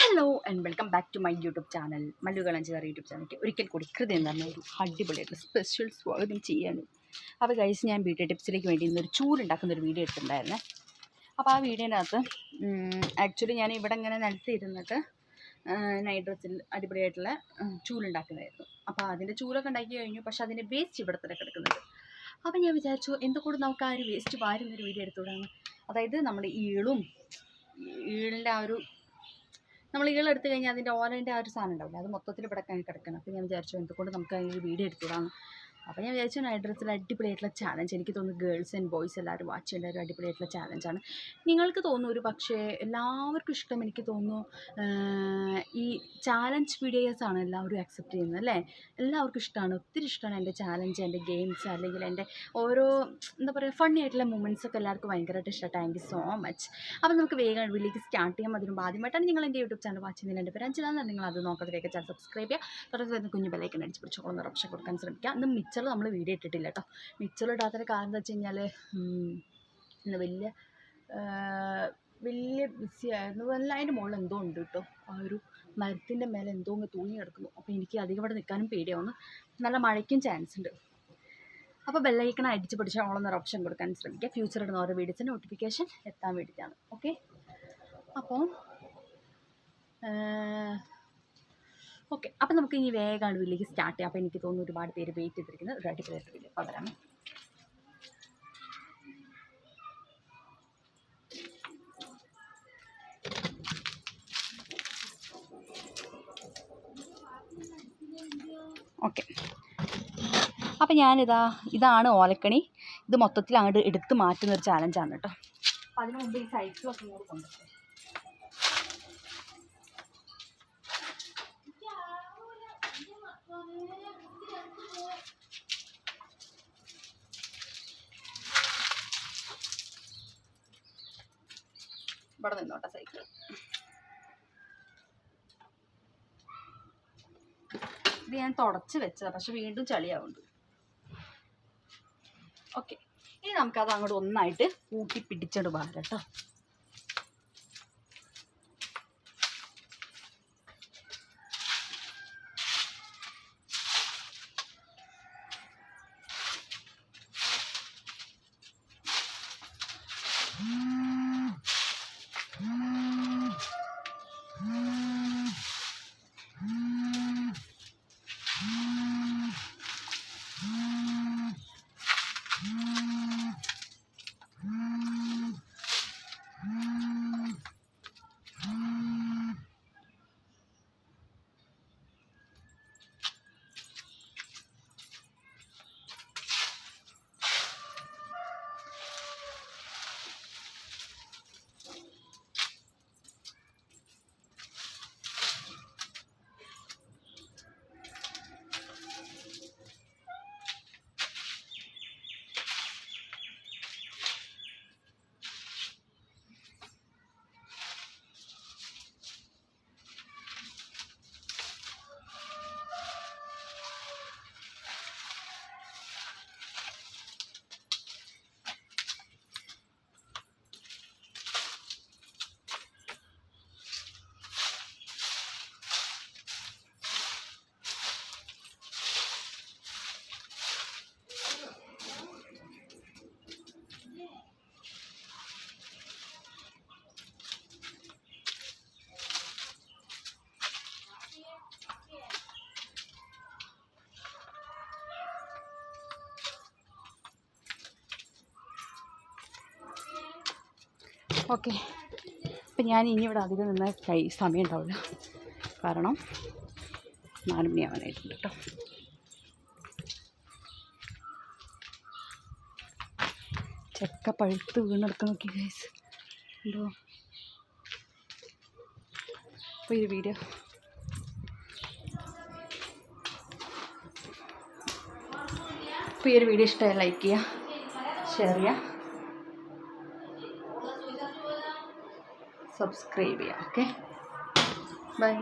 Hello and welcome back to my YouTube channel MalluGirl YouTube ചാനലിലേക്ക് ഒരിക്കൽ കൂടി ഹൃദയം എന്ന് പറഞ്ഞ ഒരു അടിപൊളിയായിട്ട് സ്പെഷ്യൽ സ്വാഗതം ചെയ്യാണ്. അപ്പോൾ ഗൈസ്, ഞാൻ ബ്യൂട്ടി ടിപ്സിലേക്ക് വേണ്ടി ഇന്നൊരു ചൂലുണ്ടാക്കുന്നൊരു വീഡിയോ എടുത്തിട്ടുണ്ടായിരുന്നേ. അപ്പോൾ ആ വീഡിയോനകത്ത് ആക്ച്വലി ഞാൻ ഇവിടെ ഇങ്ങനെ നിലത്തിരുന്നിട്ട് നൈറ്റ് ഡ്രസ്സിൽ അടിപൊളിയായിട്ടുള്ള ചൂലുണ്ടാക്കുന്നതായിരുന്നു. അപ്പോൾ അതിൻ്റെ ചൂലൊക്കെ ഉണ്ടാക്കി കഴിഞ്ഞു. പക്ഷേ അതിൻ്റെ വേസ്റ്റ് ഇവിടെ തന്നെ കിടക്കുന്നുണ്ട്. അപ്പോൾ ഞാൻ വിചാരിച്ചു എന്തുകൊണ്ട് നമുക്ക് ആ ഒരു വേസ്റ്റ് വാരുന്നൊരു വീഡിയോ എടുത്തുകൂടാണ്. അതായത് നമ്മുടെ ഈളിൻ്റെ ആ ഒരു നമ്മൾ ഈളെടുത്ത് കഴിഞ്ഞാൽ അതിൻ്റെ ഓലേൻ്റെ ആ ഒരു സാധനം ഉണ്ടാവില്ല, അത് മൊത്തത്തിൽ ഇവിടെ കിടക്കണം. അപ്പോൾ ഞാൻ വിചാരിച്ചു എന്തുകൊണ്ട് നമുക്ക് അതിനൊരു വീഡിയോ എടുത്തിടാം. അപ്പോൾ ഞാൻ വിചാരിച്ചു നൈറ്റ് ഡ്രസ്സിൽ അടിപൊളിയായിട്ടുള്ള ചാലഞ്ച്, എനിക്ക് തോന്നുന്നു ഗേൾസ് ആൻഡ് ബോയ്സ് എല്ലാവരും വാച്ച് ചെയ്യേണ്ട ഒരു അടിപൊളിയായിട്ടുള്ള ചാലഞ്ചാണ്. നിങ്ങൾക്ക് തോന്നുന്നു ഒരു പക്ഷേ എല്ലാവർക്കും ഇഷ്ടം, എനിക്ക് തോന്നുന്നു ഈ ചാലഞ്ച് വീഡിയോസാണ് എല്ലാവരും അക്സെപ്റ്റ് ചെയ്യുന്നത് അല്ലേ. എല്ലാവർക്കും ഇഷ്ടമാണ്, ഒത്തിരി ഇഷ്ടമാണ് എൻ്റെ ചാലഞ്ച്, എൻ്റെ ഗെയിംസ്, അല്ലെങ്കിൽ എൻ്റെ ഓരോ എന്താ പറയുക ഫണ്ണി ആയിട്ടുള്ള മൂമെൻറ്റ്സൊക്കെ എല്ലാവർക്കും ഭയങ്കരമായിട്ട് ഇഷ്ടമാണ്. Thank you so much. അപ്പോൾ നമുക്ക് വേഗം വീട്ടിലേക്ക് സ്റ്റാർട്ട് ചെയ്യാം. അതിന് ആദ്യമായിട്ടാണ് നിങ്ങൾ എൻ്റെ യൂട്യൂബ് ചാനൽ വാച്ച് ചെയ്യുന്നതിൽ എൻ്റെ പേര് അഞ്ചിലാണ്. നിങ്ങൾ അത് നോക്കാതെ വേഗം ചാനൽ സബ്സ്ക്രൈബ് ചെയ്യുക. തുടർന്ന് കുഞ്ഞു ബെല്ലൈക്കൺ അടിച്ച് പിടിച്ചോളം ഓപ്ഷൻ കൊടുക്കാൻ ശ്രമിക്കുക. ഇന്ന് മിക്ചർ നമ്മൾ വീഡിയോ ഇട്ടിട്ടില്ല കേട്ടോ. മിക്ചർ ഇടാത്തൊരു കാരണം എന്താ വെച്ച് കഴിഞ്ഞാൽ ഇന്ന് വലിയ ബിസി ആയിരുന്നു. അല്ല, അതിൻ്റെ മുകളിൽ എന്തോ ഉണ്ട് കേട്ടോ, ആ ഒരു മരത്തിൻ്റെ മേലെ എന്തോ ഒന്ന് തൂങ്ങി കിടക്കുന്നു. അപ്പോൾ എനിക്ക് അധികം ഇവിടെ നിൽക്കാനും പേടിയാവുന്നു, നല്ല മഴയ്ക്കും ചാൻസ് ഉണ്ട്. അപ്പോൾ ബെല്ലൈക്കൺ അടിച്ച് പിടിച്ച് ഓളെന്നൊരു ഓപ്ഷൻ കൊടുക്കാൻ ശ്രമിക്കുക. ഫ്യൂച്ചർ ഇടുന്ന ഓരോ വീഡിയോസിൻ്റെ നോട്ടിഫിക്കേഷൻ എത്താൻ വേണ്ടിയിട്ടാണ്. ഓക്കെ, അപ്പോൾ നമുക്ക് ഇനി വേഗം വീട്ടിലേക്ക് സ്റ്റാർട്ട് ചെയ്യാം. അപ്പോൾ എനിക്ക് തോന്നുന്നു ഒരുപാട് പേര് വെയിറ്റ് ചെയ്തിരിക്കുന്നത് ഒരു അടിപൊളിയായിട്ട് വീഡിയോ പകരാണ്. ഓക്കെ, അപ്പം ഇതാണ് ഓലക്കണി. ഇത് മൊത്തത്തിൽ അങ്ങോട്ട് എടുത്ത് മാറ്റുന്നൊരു ചാലഞ്ചാണ് കേട്ടോ. അപ്പം അതിന് മുമ്പ് ഈ സൈക്കിളൊക്കെ ഇങ്ങോട്ട് കൊണ്ടുപോകും. ഇവിടെ നിന്നോട്ടെ സൈക്കിൾ. ഇത് ഞാൻ തുടച്ച് വെച്ചതാണ്, പക്ഷെ വീണ്ടും ചളിയാവുന്നുണ്ട്. ഓക്കെ, ഇനി നമുക്കത് അങ്ങോട്ട് ഒന്നായിട്ട് കൂട്ടി പിടിച്ചിട്ട് പോകാം കേട്ടോ. ഓക്കെ, അപ്പം ഞാൻ ഇനി ഇവിടെ അധികം നിന്ന സമയം ഉണ്ടാവില്ല, കാരണം 4 മണിയാവാനായിട്ടുണ്ട് കേട്ടോ. ചക്ക പഴുത്ത് വീണെടുക്കാൻ നോക്കി ഗൈസ്, ഉണ്ടോ? അപ്പോൾ ഈ വീഡിയോ ഇഷ്ടമായി ലൈക്ക് ചെയ്യുക, ഷെയർ ചെയ്യുക, സബ്സ്ക്രൈബ് ചെയ്യുക. Okay, by.